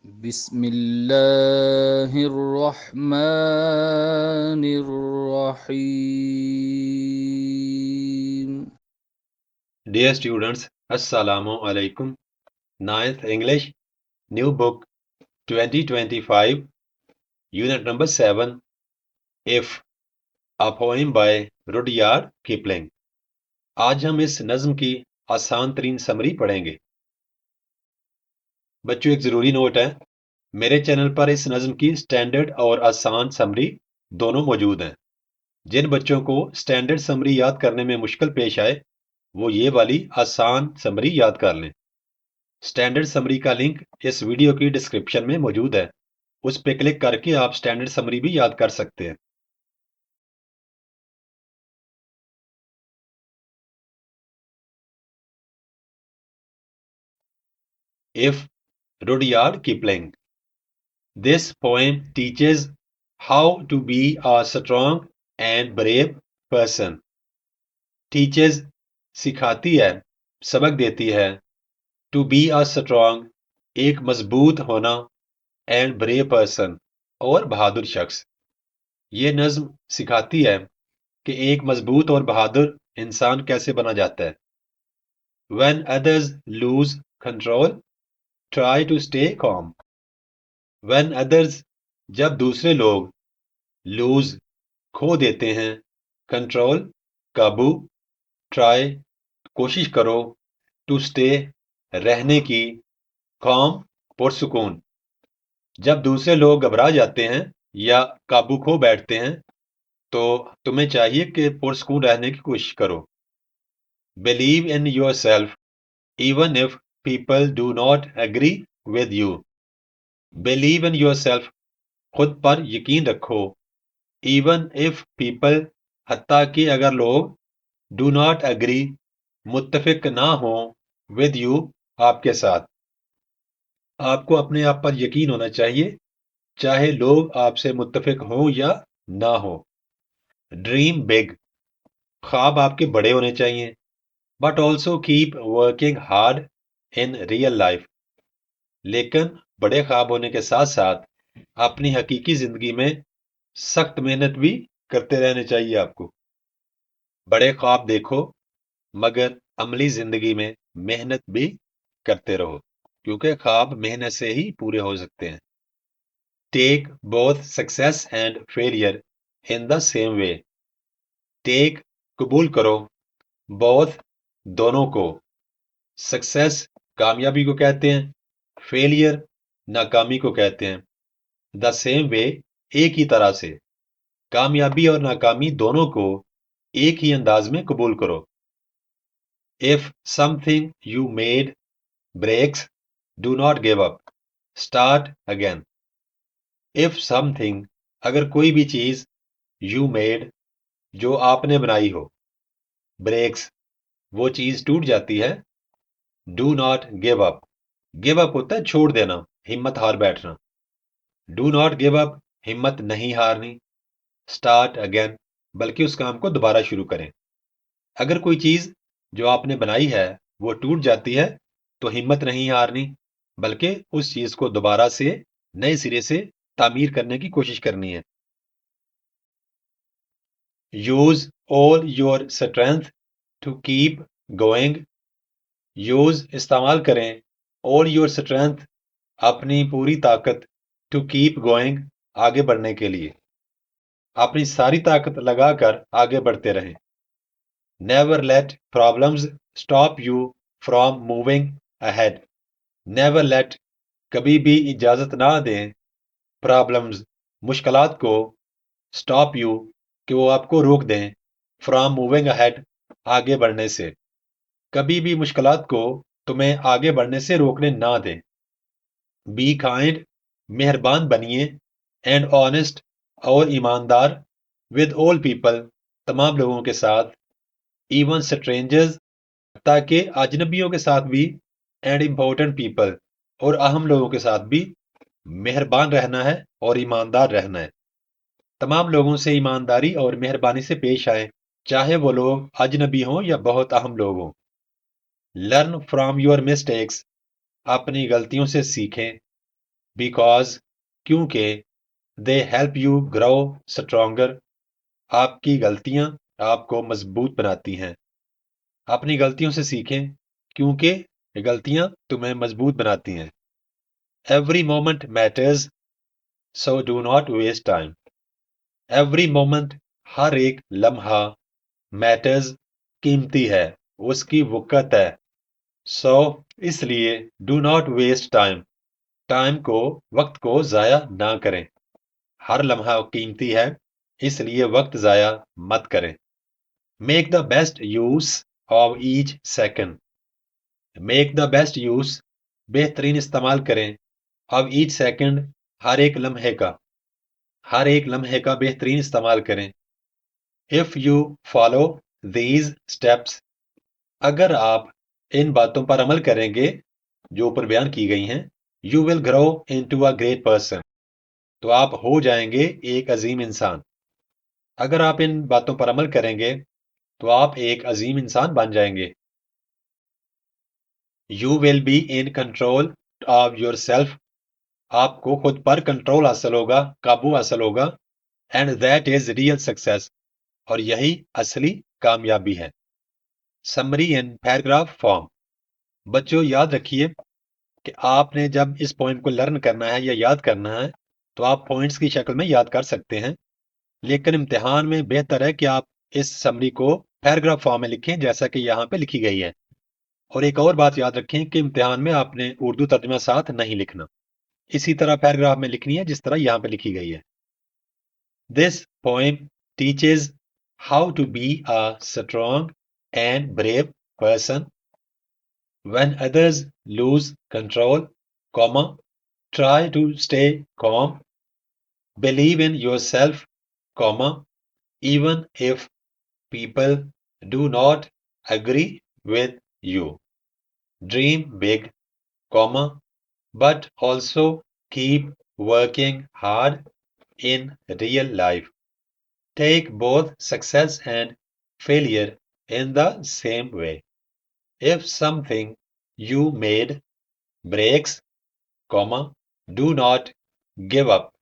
بسم اللہ الرحمن الرحیم. Dear students, Assalamu alaikum. Ninth English, New Book 2025, Unit number 7, If, a poem by Rudyard Kipling. آج ہم اس نظم کی آسان ترین سمری پڑھیں گے. بچوں ایک ضروری نوٹ ہے، میرے چینل پر اس نظم کی سٹینڈرڈ اور آسان سمری دونوں موجود ہیں. جن بچوں کو سٹینڈرڈ سمری یاد کرنے میں مشکل پیش آئے وہ یہ والی آسان سمری یاد کر لیں. سٹینڈرڈ سمری کا لنک اس ویڈیو کی ڈسکرپشن میں موجود ہے، اس پہ کلک کر کے آپ سٹینڈرڈ سمری بھی یاد کر سکتے ہیں. If, Rudyard Kipling. This poem teaches how to be a strong and brave person. Teaches سکھاتی ہے، سبق دیتی ہے. To be a strong ایک مضبوط ہونا and brave person اور بہادر شخص. یہ نظم سکھاتی ہے کہ ایک مضبوط اور بہادر انسان کیسے بنا جاتا ہے. When others lose control, try to stay calm. When others جب دوسرے لوگ lose کھو دیتے ہیں، control قابو، try کوشش کرو، to stay رہنے کی، calm پرسکون. جب دوسرے لوگ گھبرا جاتے ہیں یا قابو کھو بیٹھتے ہیں تو تمہیں چاہیے کہ پرسکون رہنے کی کوشش کرو. Believe in yourself even if people do not agree with you. Believe in yourself خود پر یقین رکھو. Even if people حتیٰ کہ اگر لوگ do not agree متفق نہ ہوں with you آپ کے ساتھ. آپ کو اپنے آپ پر یقین ہونا چاہیے چاہے لوگ آپ سے متفق ہوں یا نہ ہوں. Dream big خواب آپ کے بڑے ہونے چاہیے. But also keep working hard in real life. لیکن بڑے خواب ہونے کے ساتھ ساتھ اپنی حقیقی زندگی میں سخت محنت بھی کرتے رہنے چاہیے آپ کو. بڑے خواب دیکھو مگر عملی زندگی میں محنت بھی کرتے رہو کیونکہ خواب محنت سے ہی پورے ہو سکتے ہیں. Take both success and failure in the same way. Take قبول کرو both دونوں کو. سکسیس کامیابی کو کہتے ہیں، فیلئر ناکامی کو کہتے ہیں. دا سیم وے ایک ہی طرح سے. کامیابی اور ناکامی دونوں کو ایک ہی انداز میں قبول کرو. If something you made breaks, do not give up. Start again. If something اگر کوئی بھی چیز you made جو آپ نے بنائی ہو breaks وہ چیز ٹوٹ جاتی ہے do not give up. give up ہوتا ہے چھوڑ دینا، ہمت ہار بیٹھنا. do not give up ہمت نہیں ہارنی. start again بلکہ اس کام کو دوبارہ شروع کریں. اگر کوئی چیز جو آپ نے بنائی ہے وہ ٹوٹ جاتی ہے تو ہمت نہیں ہارنی بلکہ اس چیز کو دوبارہ سے نئے سرے سے تعمیر کرنے کی کوشش کرنی ہے. Use all your strength to keep going. Use استعمال کریں all your strength اپنی پوری طاقت to keep going آگے بڑھنے کے لیے. اپنی ساری طاقت لگا کر آگے بڑھتے رہیں. Never let problems stop you from moving ahead. Never let کبھی بھی اجازت نہ دیں problems مشکلات کو stop you کہ وہ آپ کو روک دیں from moving ahead آگے بڑھنے سے. کبھی بھی مشکلات کو تمہیں آگے بڑھنے سے روکنے نہ دیں. Be kind مہربان بنیے and honest اور ایماندار with all people تمام لوگوں کے ساتھ even strangers تاکہ اجنبیوں کے ساتھ بھی and important people اور اہم لوگوں کے ساتھ بھی مہربان رہنا ہے اور ایماندار رہنا ہے. تمام لوگوں سے ایمانداری اور مہربانی سے پیش آئیں چاہے وہ لوگ اجنبی ہوں یا بہت اہم لوگ ہوں. Learn from your mistakes اپنی غلطیوں سے سیکھیں. because کیونکہ they help you grow stronger آپ کی غلطیاں آپ کو مضبوط بناتی ہیں. اپنی غلطیوں سے سیکھیں کیونکہ غلطیاں تمہیں مضبوط بناتی ہیں. Every moment matters, so do not waste time. Every moment ہر ایک لمحہ matters قیمتی ہے اس کی وقت ہے. So اس لیے do not waste time وقت کو ضائع نہ کریں. ہر لمحہ قیمتی ہے اس لیے وقت ضائع مت کریں. Make the best use of each second. Make the best use بہترین استعمال کریں of each second ہر ایک لمحے کا. ہر ایک لمحے کا بہترین استعمال کریں. If you follow these steps اگر آپ ان باتوں پر عمل کریں گے جو اوپر بیان کی گئی ہیں you will grow into a great person تو آپ ہو جائیں گے ایک عظیم انسان. اگر آپ ان باتوں پر عمل کریں گے تو آپ ایک عظیم انسان بن جائیں گے. You will be in control of yourself آپ کو خود پر کنٹرول حاصل ہوگا قابو حاصل ہوگا. And that is real success اور یہی اصلی کامیابی ہے. Summary in paragraph form بچوں یاد رکھیے کہ آپ نے جب اس پوائم کو لرن کرنا ہے یا یاد کرنا ہے تو آپ پوائنٹس کی شکل میں یاد کر سکتے ہیں لیکن امتحان میں بہتر ہے کہ آپ اس سمری کو پیراگراف فارم میں لکھیں جیسا کہ یہاں پہ لکھی گئی ہے. اور ایک اور بات یاد رکھیں کہ امتحان میں آپ نے اردو ترجمہ ساتھ نہیں لکھنا اسی طرح پیراگراف میں لکھنی ہے جس طرح یہاں پہ لکھی گئی ہے. This poem teaches how to be a strong and brave person when others lose control, try to stay calm, believe in yourself, even if people do not agree with you. Dream big, but also keep working hard in real life. Take both success and failure in the same way. If something you made breaks, do not give up.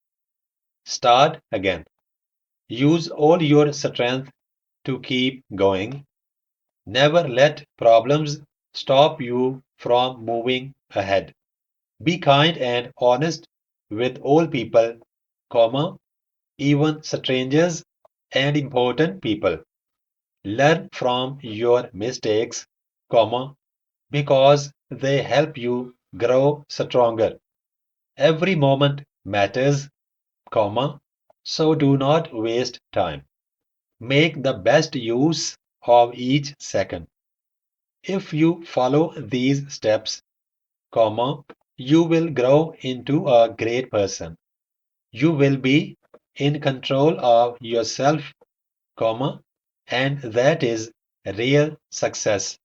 Start again. Use all your strength to keep going. Never let problems stop you from moving ahead. Be kind and honest with all people, even strangers and important people. Learn from your mistakes, because they help you grow stronger. Every moment matters, so do not waste time. Make the best use of each second. If you follow these steps, you will grow into a great person. You will be in control of yourself, and that is real success.